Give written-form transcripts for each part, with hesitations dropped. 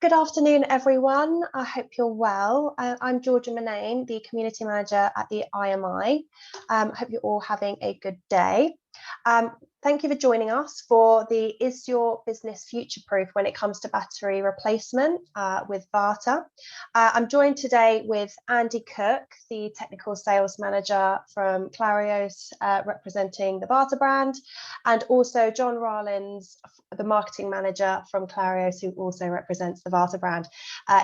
Good afternoon, everyone. I hope you're well. I'm Georgia Manane, the Community Manager at the IMI. Hope you're all having a good day. Thank you for joining us for the Is Your Business Future-Proof when it comes to battery replacement with VARTA. I'm joined today with Andy Cook, the Technical Sales Manager from Clarios, representing the VATA brand, and also John Rawlins, the Marketing Manager from Clarios, who also represents the VATA brand.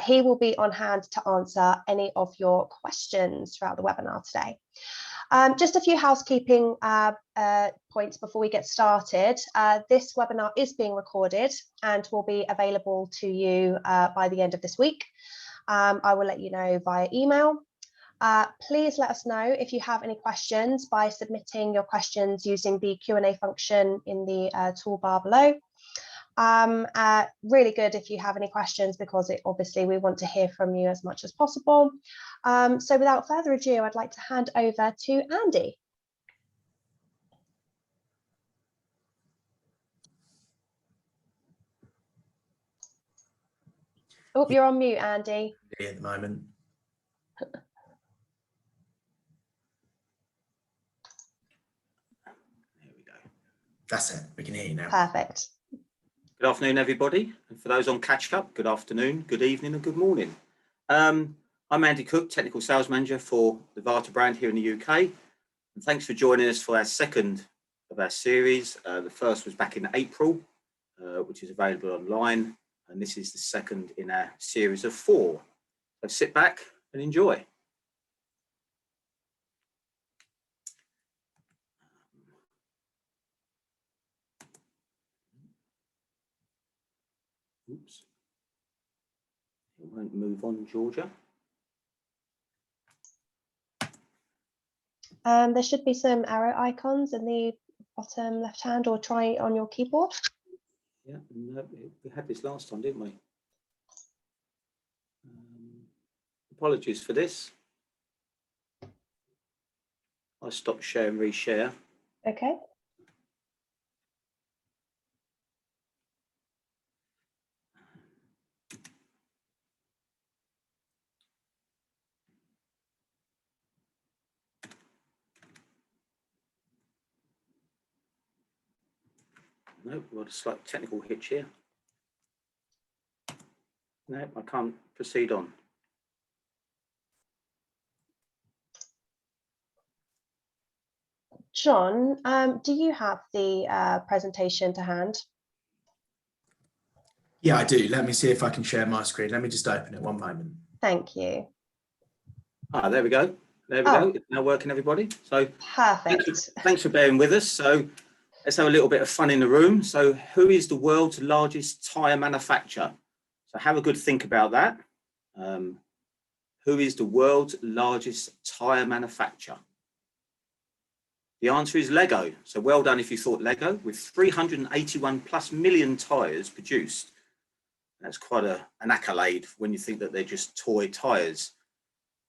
He will be on hand to answer any of your questions throughout the webinar today. Just a few housekeeping points before we get started. This webinar is being recorded and will be available to you by the end of this week. I will let you know via email. Please let us know if you have any questions by submitting your questions using the Q&A function in the toolbar below. Really good if you have any questions, because obviously we want to hear from you as much as possible. So without further ado, I'd like to hand over to Andy. Oh, you're on mute, Andy. At the moment. There we go. That's it. We can hear you now. Perfect. Good afternoon, everybody. And for those on catch up, good afternoon, good evening, and good morning. I'm Andy Cook, Technical Sales Manager for the VATA brand here in the UK. And thanks for joining us for our second of our series. The first was back in April, which is available online. And this is the second in our series of 4. So sit back and enjoy. Oops. It won't move on, Georgia. There should be some arrow icons in the bottom left hand, or try it on your keyboard. Yeah, no, we had this last time, didn't we? Apologies for this. I'll stop share and reshare. Okay. No, we've got a slight technical hitch here. No, I can't proceed on. John, do you have the presentation to hand? Yeah, I do. Let me see if I can share my screen. Let me just open it one moment. Thank you. Ah, there we go. There we go. It's now working, everybody. So perfect. Thanks for bearing with us. So let's have a little bit of fun in the room. So who is the world's largest tyre manufacturer? So have a good think about that. Who is the world's largest tyre manufacturer? The answer is Lego. So well done if you thought Lego, with 381 plus million tyres produced. That's quite an accolade when you think that they're just toy tyres.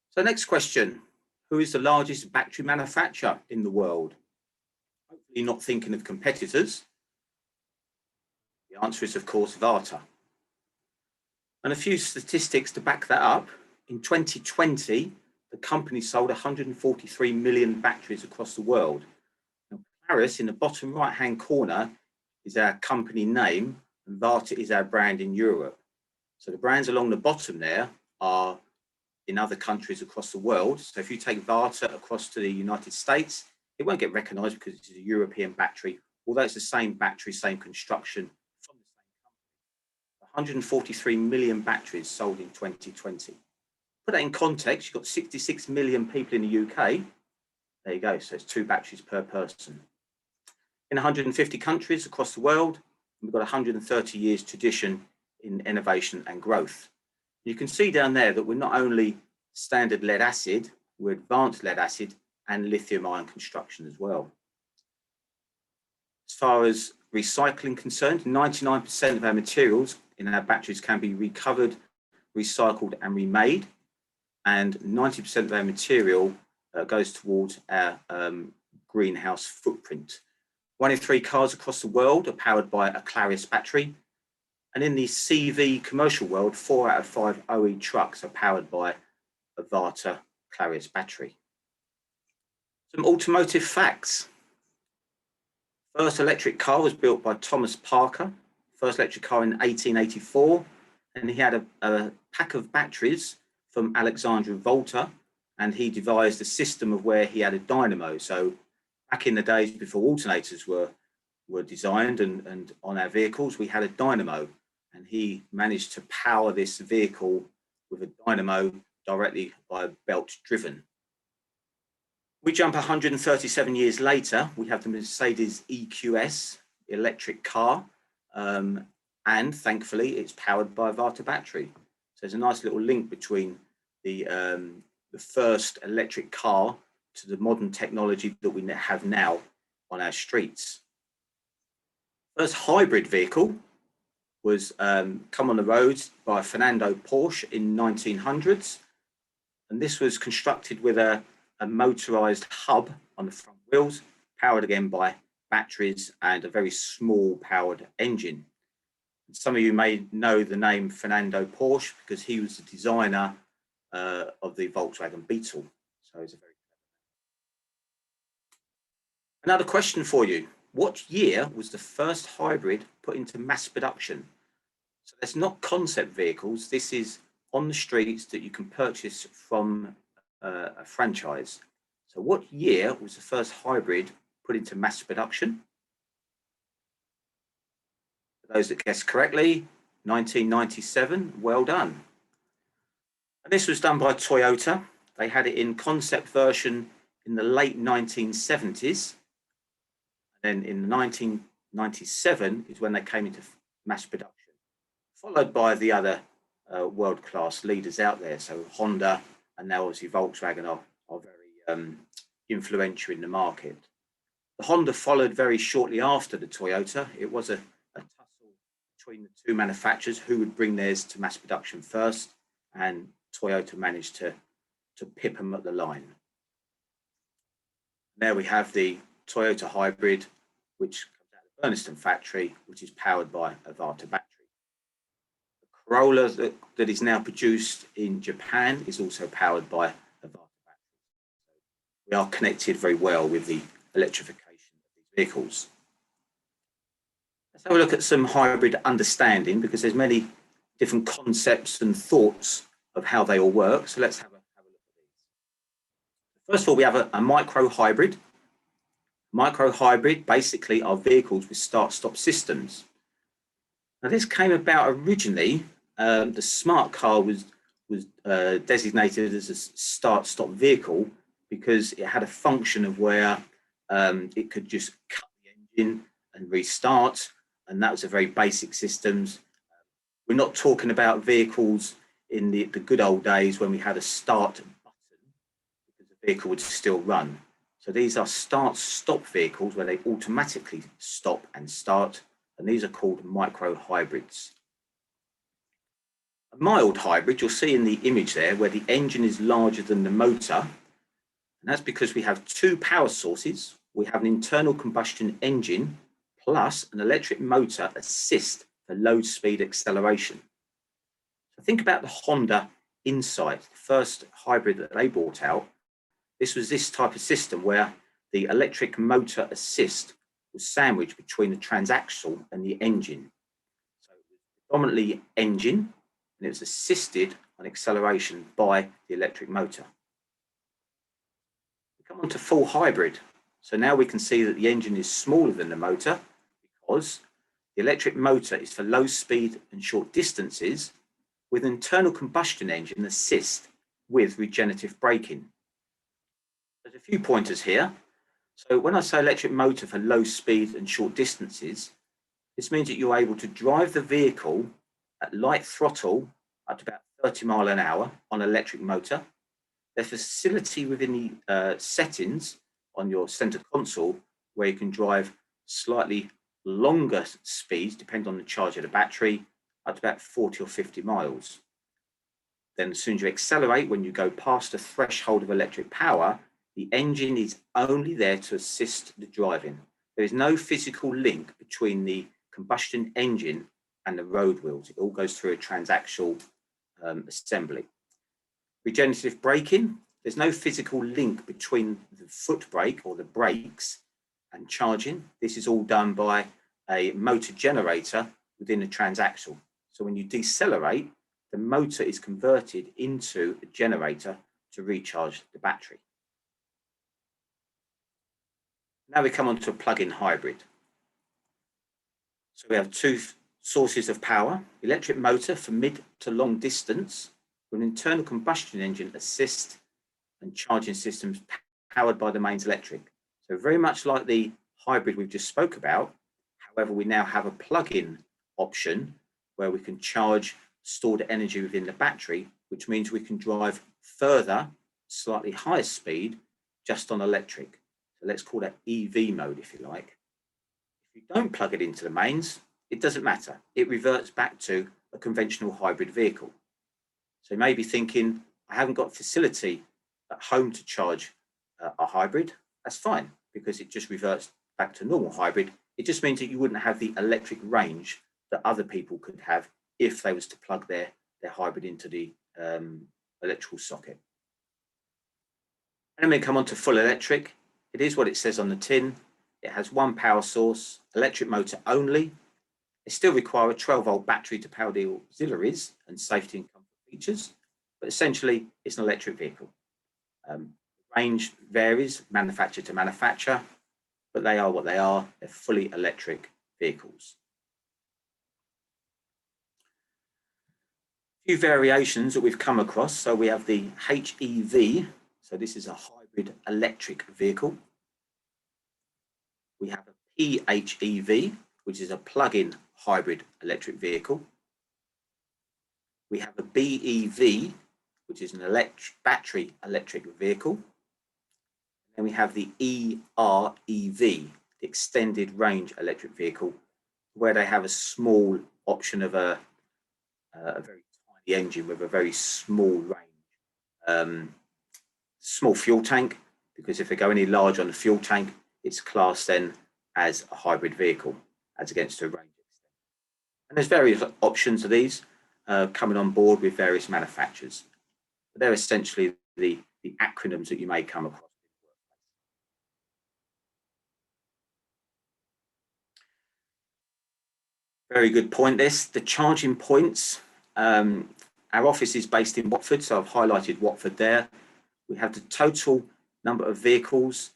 So next question, who is the largest battery manufacturer in the world? Hopefully not thinking of competitors. The answer is, of course, VATA. And a few statistics to back that up. In 2020, the company sold 143 million batteries across the world. Now, Clarios, in the bottom right-hand corner, is our company name, and VATA is our brand in Europe. So the brands along the bottom there are in other countries across the world. So if you take VATA across to the United States, it won't get recognised because it's a European battery, although it's the same battery, same construction from the same company. 143 million batteries sold in 2020. Put that in context, you've got 66 million people in the UK. There you go, so it's 2 batteries per person. In 150 countries across the world, we've got 130 years tradition in innovation and growth. You can see down there that we're not only standard lead acid, we're advanced lead acid and lithium ion construction as well. As far as recycling concerned, 99% of our materials in our batteries can be recovered, recycled and remade. And 90% of our material goes towards our greenhouse footprint. 1 in 3 cars across the world are powered by a Clarios battery. And in the CV commercial world, 4 out of 5 OE trucks are powered by a VATA Clarios battery. Some automotive facts. First electric car was built by Thomas Parker, first electric car in 1884, and he had a pack of batteries from Alexander VATA, and he devised a system of where he had a dynamo. So back in the days before alternators were designed and on our vehicles, we had a dynamo, and he managed to power this vehicle with a dynamo directly by a belt driven. We jump 137 years later, we have the Mercedes EQS electric car, and thankfully it's powered by a VATA battery. So there's a nice little link between the first electric car to the modern technology that we have now on our streets. First hybrid vehicle was come on the roads by Fernando Porsche in 1900s, and this was constructed with a motorized hub on the front wheels, powered again by batteries and a very small powered engine. Some of you may know the name Fernando Porsche because he was the designer of the Volkswagen Beetle. So he's a very Another question for you. What year was the first hybrid put into mass production? So that's not concept vehicles. This is on the streets that you can purchase from a franchise. So what year was the first hybrid put into mass production? For those that guessed correctly, 1997, well done. And this was done by Toyota. They had it in concept version in the late 1970s. And then in 1997 is when they came into mass production, followed by the other world-class leaders out there. So Honda and now obviously Volkswagen are very influential in the market. The Honda followed very shortly after the Toyota. It was a tussle between the two manufacturers who would bring theirs to mass production first, and Toyota managed to pip them at the line. There we have the Toyota hybrid, which comes out of the Burniston factory, which is powered by a VATA battery. Corolla that is now produced in Japan is also powered by a VATA battery. We are connected very well with the electrification of these vehicles. Let's have a look at some hybrid understanding, because there's many different concepts and thoughts of how they all work. So let's have a look at these. First of all, we have a micro hybrid. Micro hybrid basically are vehicles with start-stop systems. Now this came about originally. The smart car was designated as a start-stop vehicle because it had a function of where it could just cut the engine and restart, and that was a very basic systems. We're not talking about vehicles in the good old days when we had a start button because the vehicle would still run. So these are start-stop vehicles where they automatically stop and start, and these are called micro hybrids. A mild hybrid, you'll see in the image there where the engine is larger than the motor, and that's because we have two power sources. We have an internal combustion engine plus an electric motor assist for low speed acceleration. So think about the Honda Insight, the first hybrid that they brought out. This was this type of system where the electric motor assist was sandwiched between the transaxle and the engine. So it was predominantly engine, and it was assisted on acceleration by the electric motor. We come on to full hybrid. So now we can see that the engine is smaller than the motor because the electric motor is for low speed and short distances, with an internal combustion engine assist with regenerative braking. There's a few pointers here. So when I say electric motor for low speed and short distances, this means that you're able to drive the vehicle at light throttle up to about 30 miles an hour on an electric motor. There's facility within the settings on your center console where you can drive slightly longer speeds, depending on the charge of the battery, up to about 40 or 50 miles. Then as soon as you accelerate, when you go past the threshold of electric power, the engine is only there to assist the driving. There is no physical link between the combustion engine and the road wheels. It all goes through a transaxle assembly. Regenerative braking, there's no physical link between the foot brake or the brakes and charging. This is all done by a motor generator within a transaxle. So when you decelerate, the motor is converted into a generator to recharge the battery. Now we come on to a plug-in hybrid. So we have two sources of power, electric motor for mid to long distance, with an internal combustion engine assist and charging systems powered by the mains electric. So very much like the hybrid we've just spoke about. However, we now have a plug-in option where we can charge stored energy within the battery, which means we can drive further, slightly higher speed, just on electric. So let's call that EV mode, if you like. If you don't plug it into the mains, it doesn't matter. It reverts back to a conventional hybrid vehicle. So you may be thinking, I haven't got facility at home to charge a hybrid. That's fine, because it just reverts back to normal hybrid. It just means that you wouldn't have the electric range that other people could have if they was to plug their hybrid into the electrical socket. And then we come on to full electric. It is what it says on the tin. It has one power source, electric motor only. It still requires a 12-volt battery to power the auxiliaries and safety and comfort features, but essentially it's an electric vehicle. Range varies manufacturer to manufacturer, but they are what they are. They're fully electric vehicles. A few variations that we've come across. So we have the HEV. So this is a hybrid electric vehicle. We have a PHEV, which is a plug-in hybrid electric vehicle. We have a BEV, which is an battery electric vehicle. And we have the EREV, the extended range electric vehicle, where they have a small option of a very tiny engine with a very small range, small fuel tank, because if they go any larger on the fuel tank, it's classed then as a hybrid vehicle, as against a range extender. And there's various options of these coming on board with various manufacturers. But they're essentially the acronyms that you may come across. Very good point this. The charging points. Our office is based in Watford, so I've highlighted Watford there. We have the total number of vehicles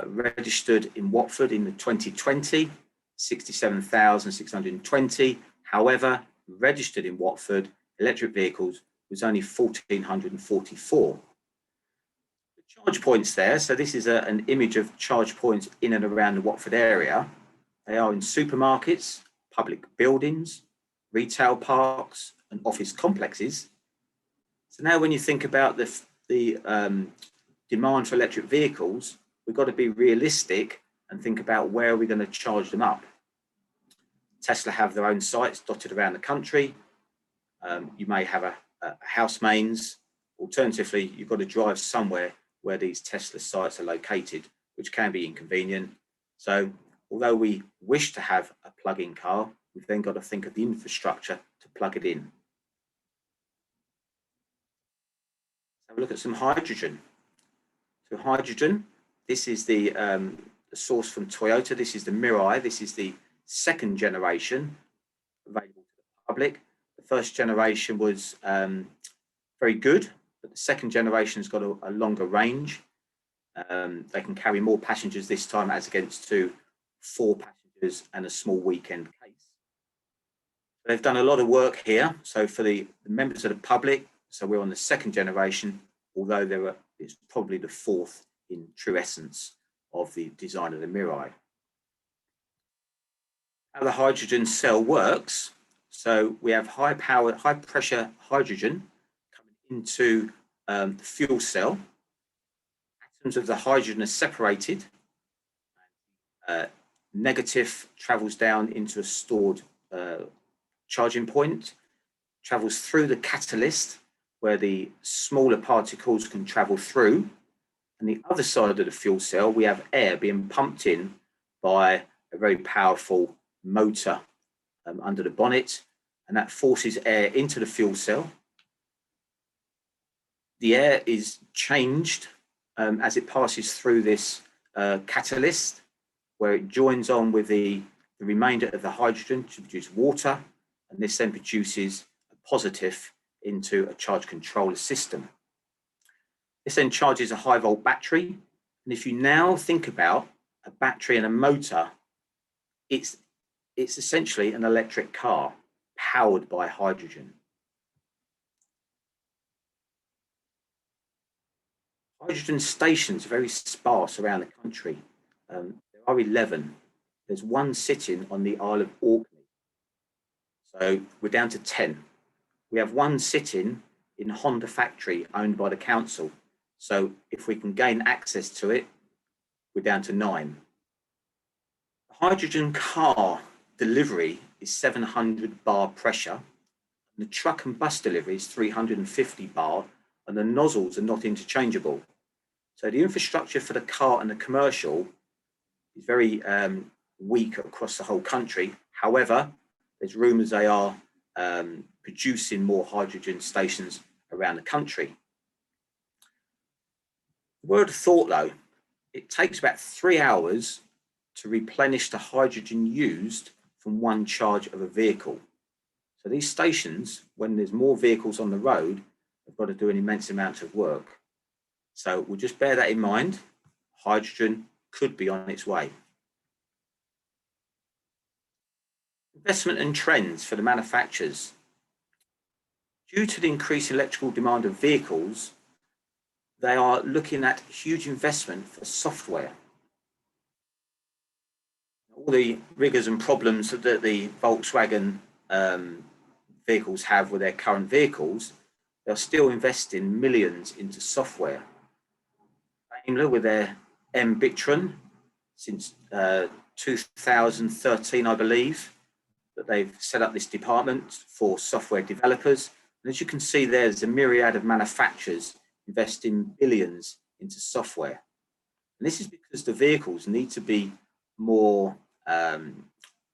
registered in Watford in the 2020, 67,620. However, registered in Watford, electric vehicles was only 1,444. The charge points there, so this is an image of charge points in and around the Watford area. They are in supermarkets, public buildings, retail parks, and office complexes. So now when you think about the demand for electric vehicles, we've got to be realistic and think about where we're going to charge them up. Tesla have their own sites dotted around the country. You may have a house mains. Alternatively, you've got to drive somewhere where these Tesla sites are located, which can be inconvenient. So although we wish to have a plug-in car, we've then got to think of the infrastructure to plug it in. Let's have a look at some hydrogen. So hydrogen, this is the source from Toyota. This is the Mirai. This is the second generation available to the public. The first generation was very good, but the second generation has got a longer range. They can carry more passengers this time as against to 4 passengers and a small weekend case. They've done a lot of work here. So for the members of the public, so we're on the second generation, although it's probably the fourth in true essence of the design of the Mirai. How the hydrogen cell works. So we have high pressure hydrogen coming into the fuel cell. Atoms of the hydrogen are separated. Negative travels down into a stored charging point, travels through the catalyst where the smaller particles can travel through. And the other side of the fuel cell, we have air being pumped in by a very powerful motor under the bonnet, and that forces air into the fuel cell. The air is changed as it passes through this catalyst, where it joins on with the remainder of the hydrogen to produce water, and this then produces a positive into a charge controller system. This then charges a high volt battery, and if you now think about a battery and a motor, it's essentially an electric car powered by hydrogen. Hydrogen stations are very sparse around the country. There are 11. There's one sitting on the Isle of Orkney. So we're down to 10. We have one sitting in Honda factory owned by the council. So if we can gain access to it, we're down to 9. The hydrogen car delivery is 700 bar pressure. And the truck and bus delivery is 350 bar, and the nozzles are not interchangeable. So the infrastructure for the car and the commercial is very weak across the whole country. However, there's rumours they are producing more hydrogen stations around the country. Word of thought though, it takes about 3 hours to replenish the hydrogen used from one charge of a vehicle. So these stations, when there's more vehicles on the road, have got to do an immense amount of work. So we'll just bear that in mind. Hydrogen could be on its way. Investment and trends for the manufacturers. Due to the increased electrical demand of vehicles, they are looking at huge investment for software. All the rigours and problems that the Volkswagen vehicles have with their current vehicles, they're still investing millions into software. Daimler with their M-Bitron since 2013, I believe, that they've set up this department for software developers. And as you can see, there's a myriad of manufacturers investing billions into software. And this is because the vehicles need to be more, I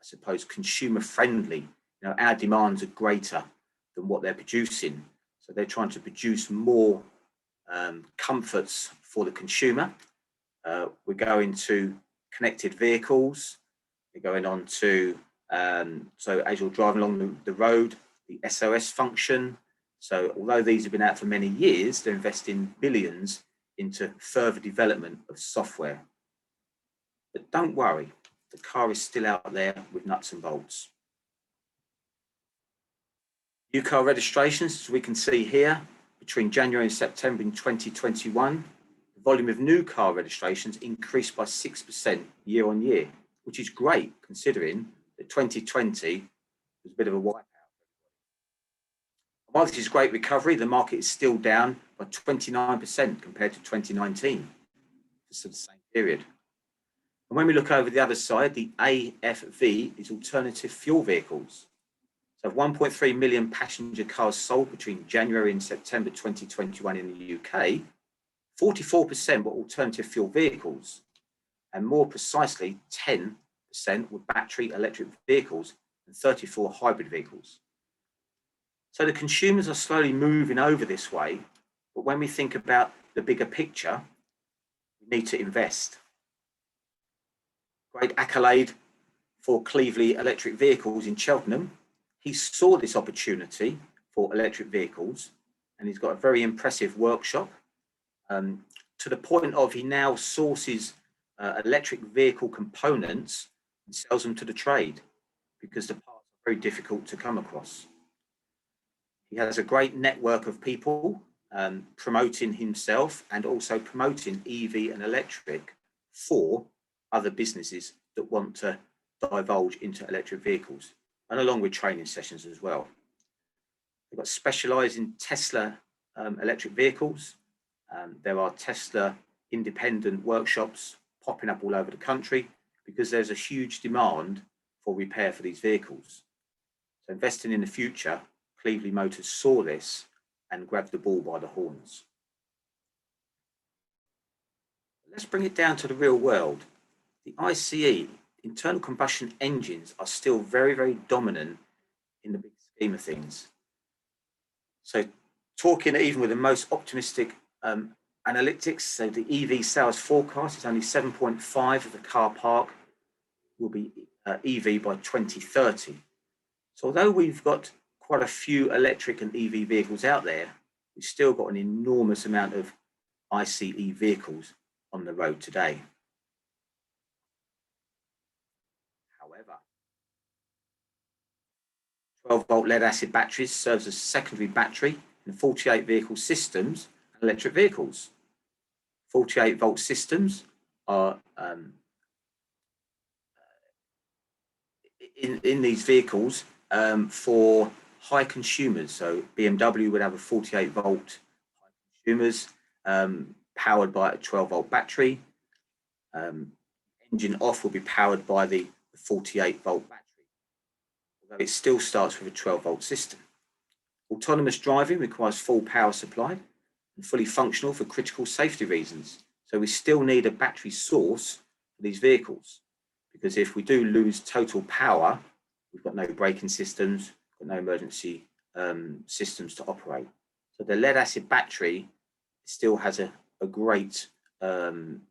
suppose, consumer friendly. You know, our demands are greater than what they're producing. So they're trying to produce more comforts for the consumer. We're going to connected vehicles. We're going on to, so as you're driving along the road, the SOS function. So although these have been out for many years, they're investing billions into further development of software. But don't worry, the car is still out there with nuts and bolts. New car registrations, as we can see here, between January and September in 2021, the volume of new car registrations increased by 6% year on year, which is great considering that 2020 was a bit of a wipeout. While this is a great recovery, the market is still down by 29% compared to 2019, for the same period. And when we look over the other side, the AFV is alternative fuel vehicles. So 1.3 million passenger cars sold between January and September 2021 in the UK, 44% were alternative fuel vehicles, and more precisely, 10% were battery electric vehicles and 34 hybrid vehicles. So the consumers are slowly moving over this way, but when we think about the bigger picture, we need to invest. Great accolade for Cleveley Electric Vehicles in Cheltenham. He saw this opportunity for electric vehicles, and he's got a very impressive workshop, to the point of he now sources electric vehicle components and sells them to the trade because the parts are very difficult to come across. He has a great network of people promoting himself and also promoting EV and electric for other businesses that want to divulge into electric vehicles, and along with training sessions as well. They've got specialised in Tesla electric vehicles. There are Tesla independent workshops popping up all over the country because there's a huge demand for repair for these vehicles. So investing in the future, Cleveley Motors saw this and grabbed the ball by the horns. Let's bring it down to the real world. The ICE, internal combustion engines, are still very, very dominant in the big scheme of things. So talking even with the most optimistic analytics, so the EV sales forecast is only 7.5% of the car park will be EV by 2030. So although we've got quite a few electric and EV vehicles out there, we've still got an enormous amount of ICE vehicles on the road today. However, 12-volt lead acid batteries serves as a secondary battery in 48 vehicle systems and electric vehicles. 48-volt systems are in these vehicles for high consumers. So BMW would have a 48-volt high consumers powered by a 12-volt battery. Engine off will be powered by the 48-volt battery, although it still starts with a 12-volt system. Autonomous driving requires full power supply and fully functional for critical safety reasons. So we still need a battery source for these vehicles, because if we do lose total power, we've got no braking systems, got no emergency systems to operate. So the lead acid battery still has a great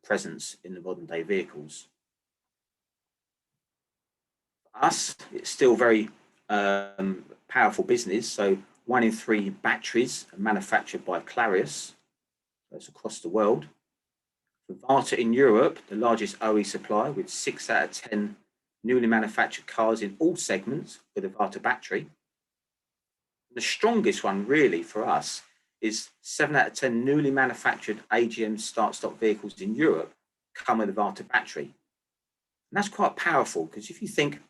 presence in the modern day vehicles. For us, it's still very powerful business. So 1 in 3 batteries are manufactured by Clarios. That's across the world. For VATA in Europe, the largest OE supplier, with 6 out of 10 newly manufactured cars in all segments with a VATA battery. The strongest one really for us is 7 out of 10 newly manufactured AGM start-stop vehicles in Europe come with a VATA battery. And that's quite powerful, because if you think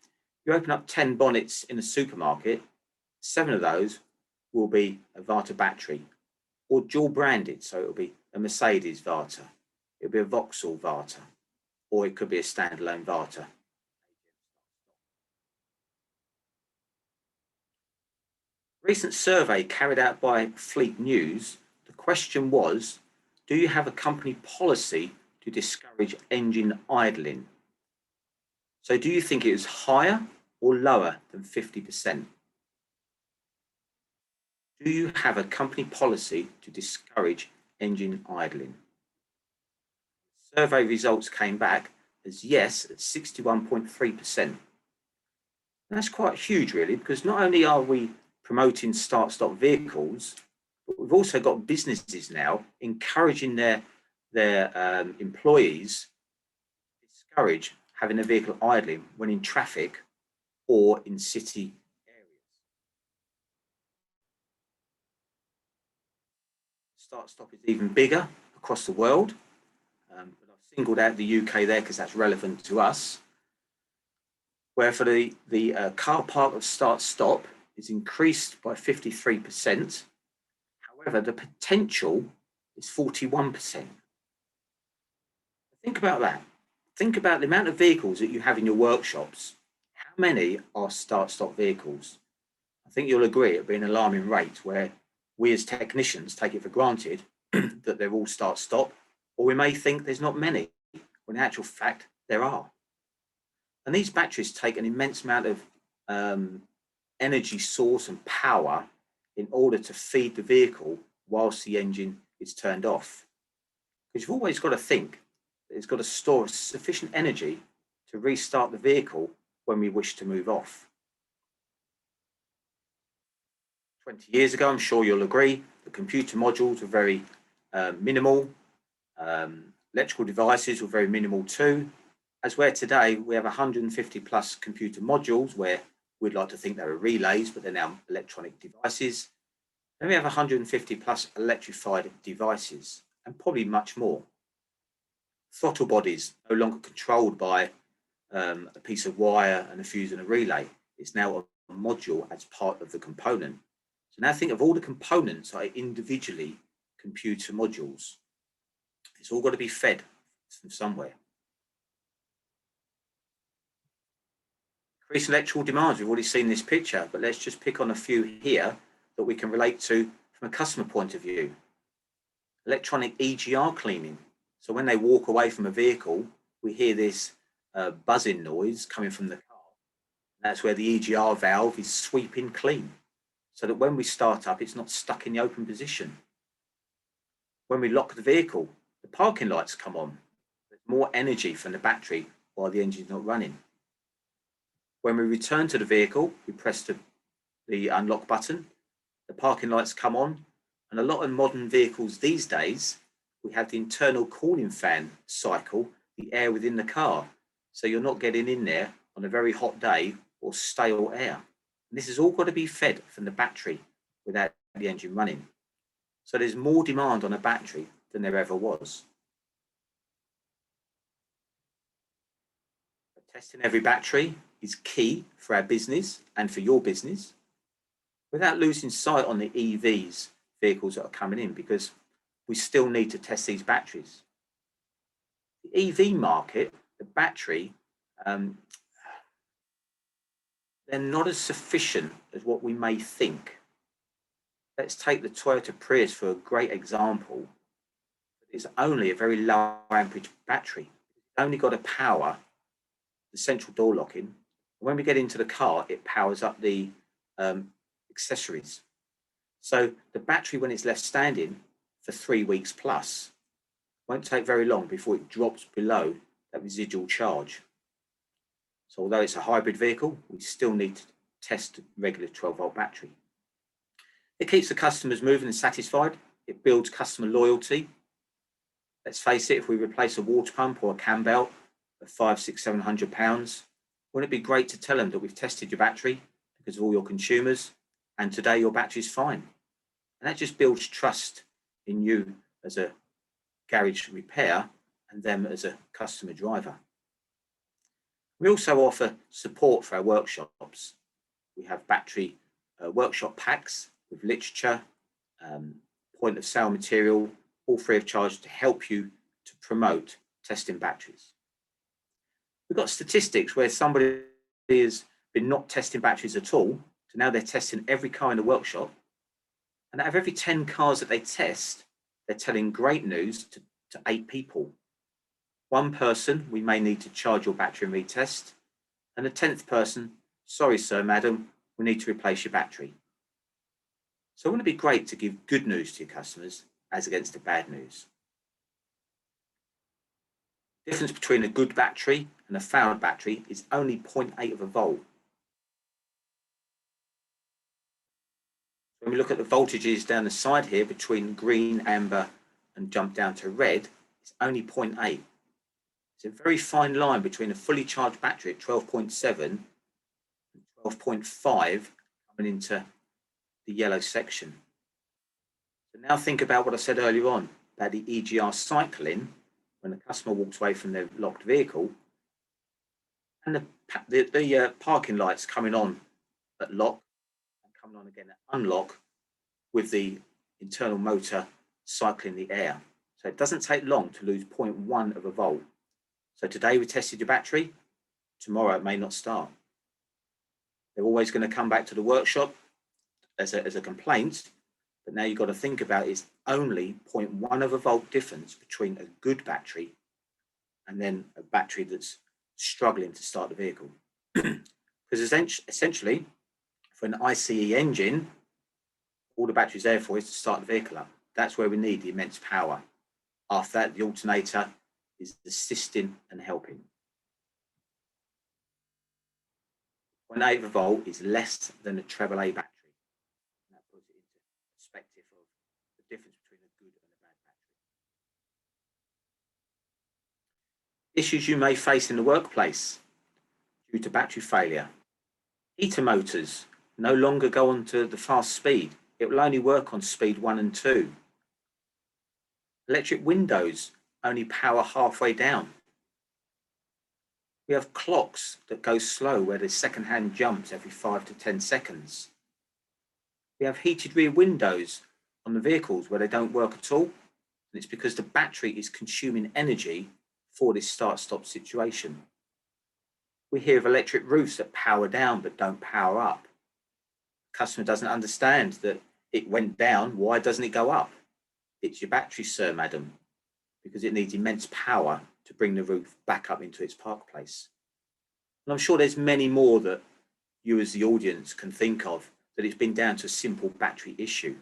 you open up 10 bonnets in a supermarket, 7 of those will be a VATA battery, or dual branded. So it'll be a Mercedes VATA, it'll be a Vauxhall VATA, or it could be a standalone VATA. Recent survey carried out by Fleet News, the question was, do you have a company policy to discourage engine idling? So do you think it is higher or lower than 50%? Do you have a company policy to discourage engine idling? Survey results came back as yes at 61.3%. That's quite huge really, because not only are we promoting start-stop vehicles, but we've also got businesses now encouraging their employees to discourage having a vehicle idling when in traffic or in city areas. Start-stop is even bigger across the world, but I've singled out the UK there because that's relevant to us, where for the car park of start-stop is increased by 53%. However, the potential is 41%. Think about that. Think about the amount of vehicles that you have in your workshops. How many are start-stop vehicles? I think you'll agree it'd be an alarming rate, where we as technicians take it for granted that they're all start-stop, or we may think there's not many, when in actual fact there are. And these batteries take an immense amount of energy source and power in order to feed the vehicle whilst the engine is turned off. Because you've always got to think that it's got to store sufficient energy to restart the vehicle when we wish to move off. 20 years ago, I'm sure you'll agree, the computer modules were very minimal. Electrical devices were very minimal too. As where today we have 150 plus computer modules, where we'd like to think they're relays, but they're now electronic devices. Then we have 150 plus electrified devices, and probably much more. Throttle bodies no longer controlled by a piece of wire and a fuse and a relay. It's now a module as part of the component. So now think of all the components are individually computer modules. It's all got to be fed from somewhere. Increasing electrical demands, we've already seen this picture, but let's just pick on a few here that we can relate to from a customer point of view. Electronic EGR cleaning. So when they walk away from a vehicle, we hear this buzzing noise coming from the car. That's where the EGR valve is sweeping clean. so that when we start up, it's not stuck in the open position. When we lock the vehicle, the parking lights come on. There's more energy from the battery while the engine's not running. When we return to the vehicle, we press the unlock button, the parking lights come on, and a lot of modern vehicles these days, we have the internal cooling fan cycle the air within the car. So you're not getting in there on a very hot day or stale air. And this has all got to be fed from the battery without the engine running. So there's more demand on a battery than there ever was. Testing every battery is key for our business and for your business, without losing sight on the EVs, vehicles that are coming in, because we still need to test these batteries. The EV market, the battery, they're not as sufficient as what we may think. Let's take the Toyota Prius for a great example. It's only a very low amperage battery. It's only got to power the central door locking. When we get into the car, it powers up the accessories. So the battery, when it's left standing for 3 weeks plus, won't take very long before it drops below that residual charge. So although it's a hybrid vehicle, we still need to test a regular 12-volt battery. It keeps the customers moving and satisfied. It builds customer loyalty. Let's face it, if we replace a water pump or a cam belt at £500, £600, £700, wouldn't it be great to tell them that we've tested your battery because of all your consumers, and today your battery's fine? And that just builds trust in you as a garage repair and them as a customer driver. We also offer support for our workshops. We have battery workshop packs with literature, point of sale material, all free of charge to help you to promote testing batteries. We've got statistics where somebody has been not testing batteries at all, so now they're testing every car in the workshop. And out of every 10 cars that they test, they're telling great news to 8 people. One person, we may need to charge your battery and retest. And the 10th person, sorry, sir, madam, we need to replace your battery. So wouldn't it be great to give good news to your customers as against the bad news? The difference between a good battery and a failed battery is only 0.8 of a volt. When we look at the voltages down the side here between green, amber, and jump down to red, it's only 0.8. It's a very fine line between a fully charged battery at 12.7 and 12.5 coming into the yellow section. So now think about what I said earlier on about the EGR cycling when the customer walks away from their locked vehicle, and the parking lights coming on at lock and coming on again at unlock with the internal motor cycling the air. So it doesn't take long to lose 0.1 of a volt. So today we tested your battery, tomorrow it may not start. They're always going to come back to the workshop as a complaint, but now you've got to think about it's only 0.1 of a volt difference between a good battery and then a battery that's struggling to start the vehicle. Because essentially, for an ICE engine, all the battery's there for is to start the vehicle up. That's where we need the immense power. After that, the alternator is assisting and helping. 0.8 volt is less than a AAA battery. And that puts it into perspective of the difference between a good and a bad battery. Issues you may face in the workplace due to battery failure. Heater motors no longer go on to the fast speed. It will only work on speed 1 and 2. Electric windows only power halfway down. We have clocks that go slow where the second-hand jumps every 5 to 10 seconds. We have heated rear windows on the vehicles where they don't work at all. And it's because the battery is consuming energy for this start-stop situation. We hear of electric roofs that power down but don't power up. The customer doesn't understand that it went down. Why doesn't it go up? It's your battery, sir, madam, because it needs immense power to bring the roof back up into its park place. And I'm sure there's many more that you as the audience can think of that it's been down to a simple battery issue.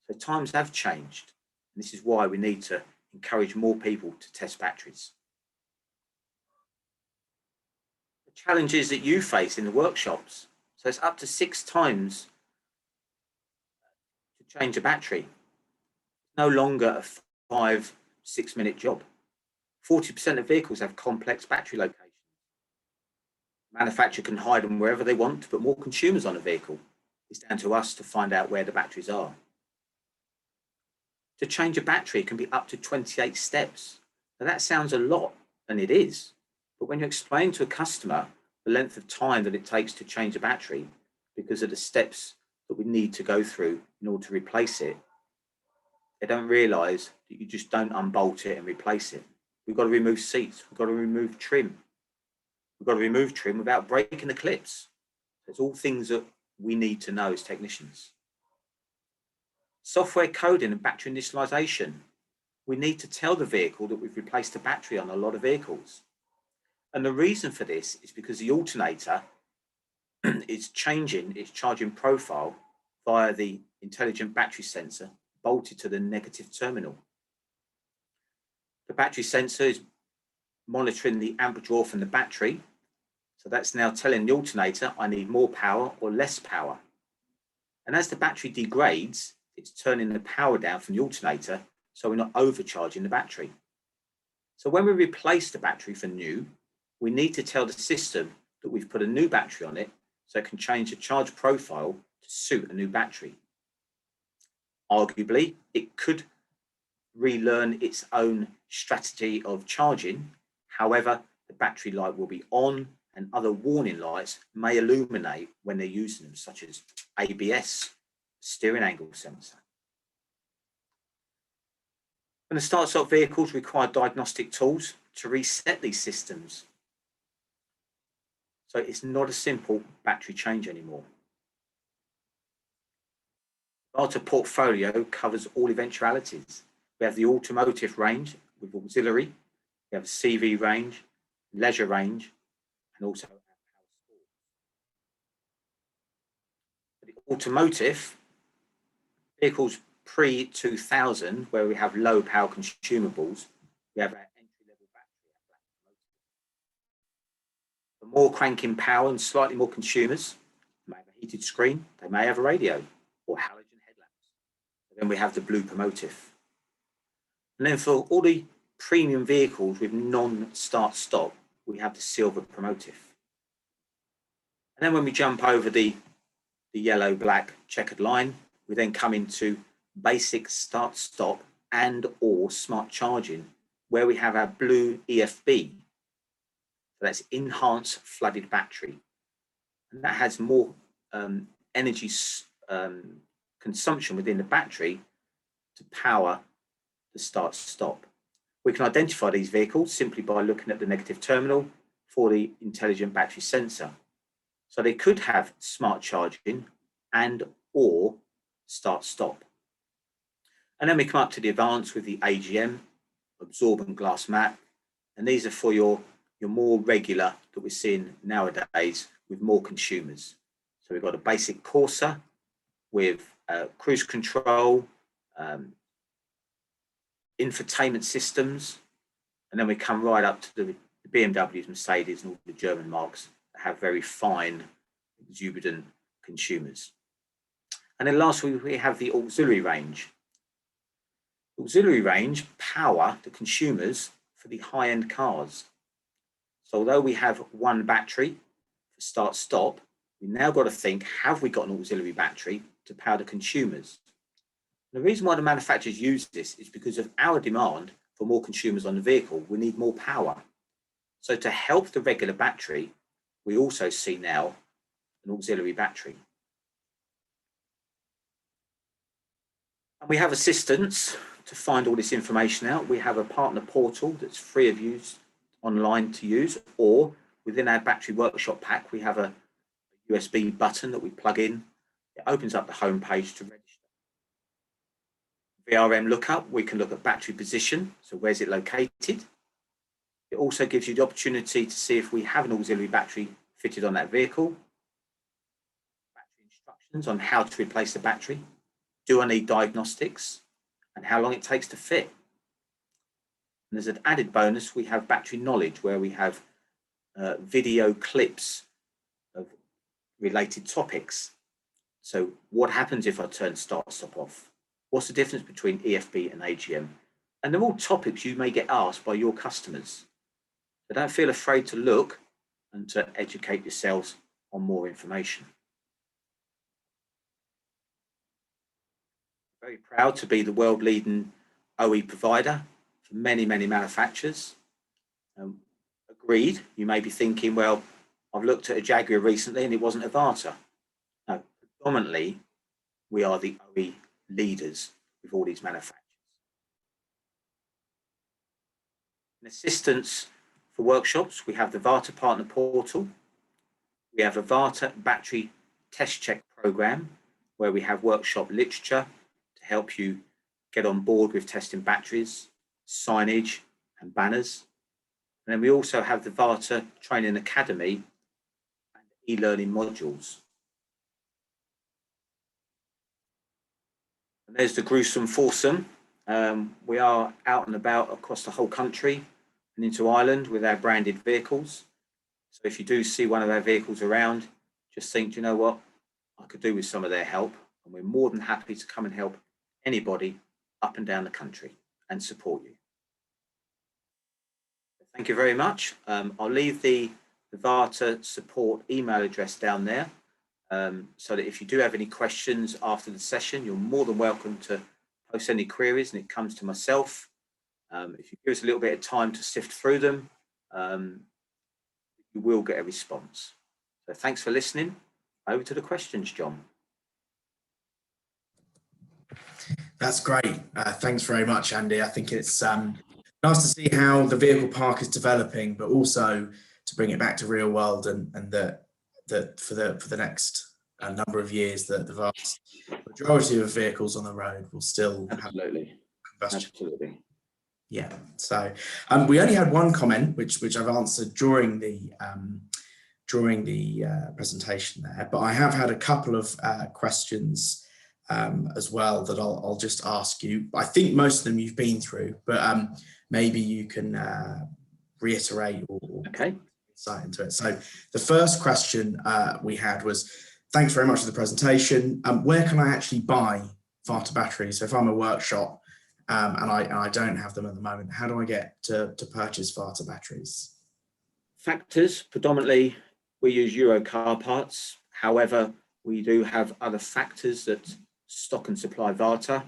So times have changed, and this is why we need to encourage more people to test batteries. The challenges that you face in the workshops, so it's up to 6 times to change a battery. No longer a 5-6 minute job. 40% of vehicles have complex battery locations. Manufacturer can hide them wherever they want to put more consumers on a vehicle. It's down to us to find out where the batteries are. To change a battery, it can be up to 28 steps. Now that sounds a lot, and it is. But when you explain to a customer the length of time that it takes to change a battery because of the steps that we need to go through in order to replace it, they don't realise that you just don't unbolt it and replace it. We've got to remove seats. We've got to remove trim. We've got to remove trim without breaking the clips. It's all things that we need to know as technicians. Software coding and battery initialization. We need to tell the vehicle that we've replaced the battery on a lot of vehicles. And the reason for this is because the alternator is changing its charging profile via the intelligent battery sensor bolted to the negative terminal. The battery sensor is monitoring the amp draw from the battery. So that's now telling the alternator, I need more power or less power. And as the battery degrades, it's turning the power down from the alternator so we're not overcharging the battery. So when we replace the battery for new, we need to tell the system that we've put a new battery on it so it can change the charge profile to suit a new battery. Arguably, it could relearn its own strategy of charging. However, the battery light will be on and other warning lights may illuminate when they're using them, such as ABS, steering angle sensor. And the start-stop vehicles require diagnostic tools to reset these systems. So it's not a simple battery change anymore. VATA portfolio covers all eventualities. We have the automotive range with auxiliary, we have a CV range, leisure range, and also our power sports. For the automotive, vehicles pre-2000, where we have low power consumables, we have our entry-level battery, our black motor. For more cranking power and slightly more consumers, they may have a heated screen, they may have a radio or halogen headlamps. And then we have the blue Promotive. And then for all the premium vehicles with non-start-stop, we have the silver Promotive. And then when we jump over the yellow-black checkered line, we then come into basic start-stop and or smart charging, where we have our blue EFB. So that's enhanced flooded battery. And that has more energy consumption within the battery to power the start-stop. We can identify these vehicles simply by looking at the negative terminal for the intelligent battery sensor. So they could have smart charging and or start-stop. And then we come up to the advanced with the AGM, absorbent glass mat. And these are for your more regular that we're seeing nowadays with more consumers. So we've got a basic Corsa with cruise control, infotainment systems, and then we come right up to the BMWs, Mercedes, and all the German marques that have very fine, exuberant consumers. And then lastly, we have the auxiliary range. Auxiliary range power the consumers for the high-end cars. So although we have one battery for start-stop, we now got to think, have we got an auxiliary battery to power the consumers? And the reason why the manufacturers use this is because of our demand for more consumers on the vehicle. We need more power. So to help the regular battery, we also see now an auxiliary battery. And we have assistance to find all this information out. We have a partner portal that's free of use, online to use, or within our battery workshop pack, we have a USB button that we plug in. It opens up the home page to register. VRM lookup, we can look at battery position. So where's it located? It also gives you the opportunity to see if we have an auxiliary battery fitted on that vehicle. Battery instructions on how to replace the battery. Do I need diagnostics? And how long it takes to fit. And as an added bonus, we have battery knowledge, where we have video clips of related topics. So what happens if I turn start stop off? What's the difference between EFB and AGM? And they're all topics you may get asked by your customers. So don't feel afraid to look and to educate yourselves on more information. Very proud to be the world leading OE provider for many, many manufacturers. Agreed, you may be thinking, well, I've looked at a Jaguar recently and it wasn't a VATA. No, predominantly, we are the OE leaders with all these manufacturers. In assistance for workshops, we have the VATA Partner Portal. We have a VATA Battery Test Check Program, where we have workshop literature to help you get on board with testing batteries, signage and banners. And then we also have the VATA Training Academy and e-learning modules. And there's the gruesome foursome. We are out and about across the whole country and into Ireland with our branded vehicles. So if you do see one of our vehicles around, just think, you know what, I could do with some of their help. And we're more than happy to come and help anybody up and down the country and support you. Thank you very much. I'll leave the VATA support email address down there, so that if you do have any questions after the session, you're more than welcome to post any queries, and it comes to myself. If you give us a little bit of time to sift through them, you will get a response. So thanks for listening. Over to the questions, John. That's great. Thanks very much, Andy. I think it's nice to see how the vehicle park is developing, but also to bring it back to real world, and that for the next number of years, that the vast majority of vehicles on the road will still have combustion. Absolutely. Yeah. So we only had one comment, which I've answered during the presentation there, but I have had a couple of questions as well that I'll just ask you. I think most of them you've been through, but maybe you can reiterate or insight into it. So the first question we had was, thanks very much for the presentation. Where can I actually buy VATA batteries? So if I'm a workshop and I don't have them at the moment, how do I get to purchase VATA batteries? Factors, predominantly we use Euro car parts. However, we do have other factors that stock and supply VATA.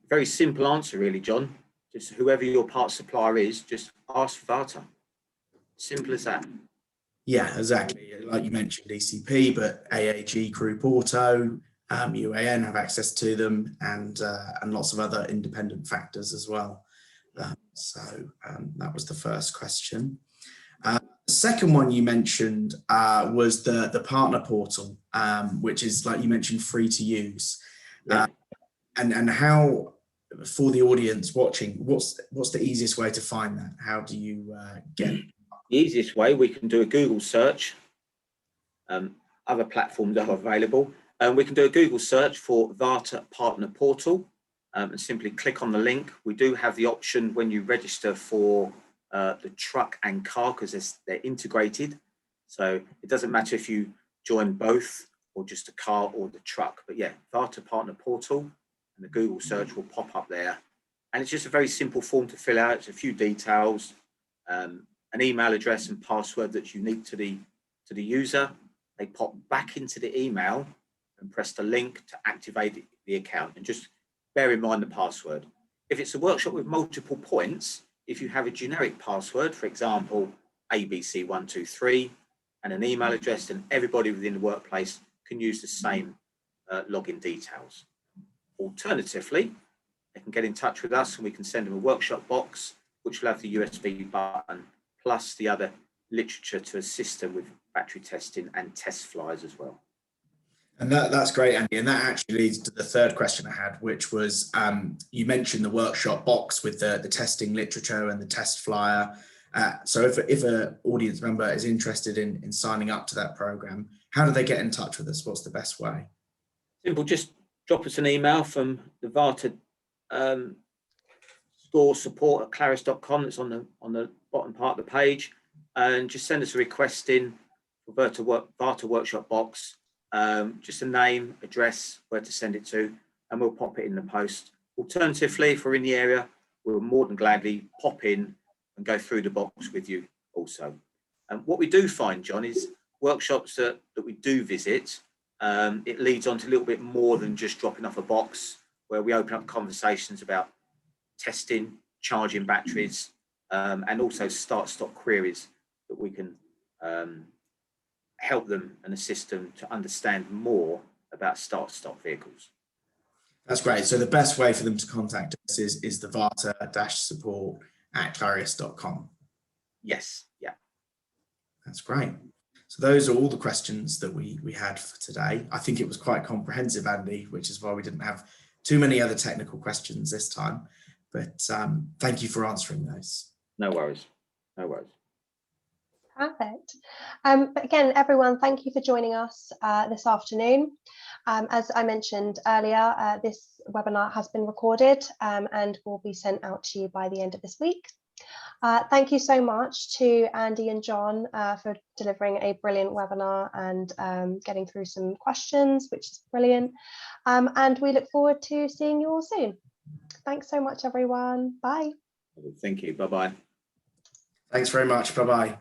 Very simple answer really, John. Just whoever your part supplier is, just ask for VATA. Simple as that. Yeah, exactly. Like you mentioned, ECP, but AAG Group Auto, UAN have access to them, and lots of other independent factors as well. So that was the first question. The second one you mentioned was the partner portal, which is, like you mentioned, free to use. Yeah. And how, for the audience watching, what's the easiest way to find that? How do you get? The easiest way, we can do a Google search. Other platforms are available. We can do a Google search for VATA Partner Portal and simply click on the link. We do have the option when you register for the truck and car, because they're integrated. So it doesn't matter if you join both or just the car or the truck. But yeah, VATA Partner Portal, and the Google search will pop up there. And it's just a very simple form to fill out. It's a few details, an email address and password that's unique to the user. They pop back into the email and press the link to activate the account. And just bear in mind the password. If it's a workshop with multiple points, if you have a generic password, for example, ABC123, and an email address, then everybody within the workplace can use the same login details. Alternatively, they can get in touch with us and we can send them a workshop box, which will have the USB button, plus the other literature to assist them with battery testing and test flies as well. And that's great, Andy. And that actually leads to the third question I had, which was, you mentioned the workshop box with the testing literature and the test flyer. So if an audience member is interested in signing up to that program, how do they get in touch with us? What's the best way? Simple, just drop us an email from the VATA store support at clarios.com. It's on the bottom part of the page, and just send us a request in for VATA workshop box, just a name, address, where to send it to, and we'll pop it in the post. Alternatively, if we're in the area, we'll more than gladly pop in and go through the box with you also. And what we do find, John, is workshops that we do visit, it leads on to a little bit more than just dropping off a box, where we open up conversations about testing, charging batteries, and also start-stop queries that we can help them and assist them to understand more about start-stop vehicles. That's great. So the best way for them to contact us is the VATA-support@clarios.com. Yes, yeah. That's great. So those are all the questions that we had for today. I think it was quite comprehensive, Andy, which is why we didn't have too many other technical questions this time. But thank you for answering those. No worries. No worries. Perfect. But again, everyone, thank you for joining us this afternoon. As I mentioned earlier, this webinar has been recorded and will be sent out to you by the end of this week. Thank you so much to Andy and John for delivering a brilliant webinar and getting through some questions, which is brilliant. And we look forward to seeing you all soon. Thanks so much, everyone. Bye. Thank you. Bye-bye. Thanks very much. Bye-bye.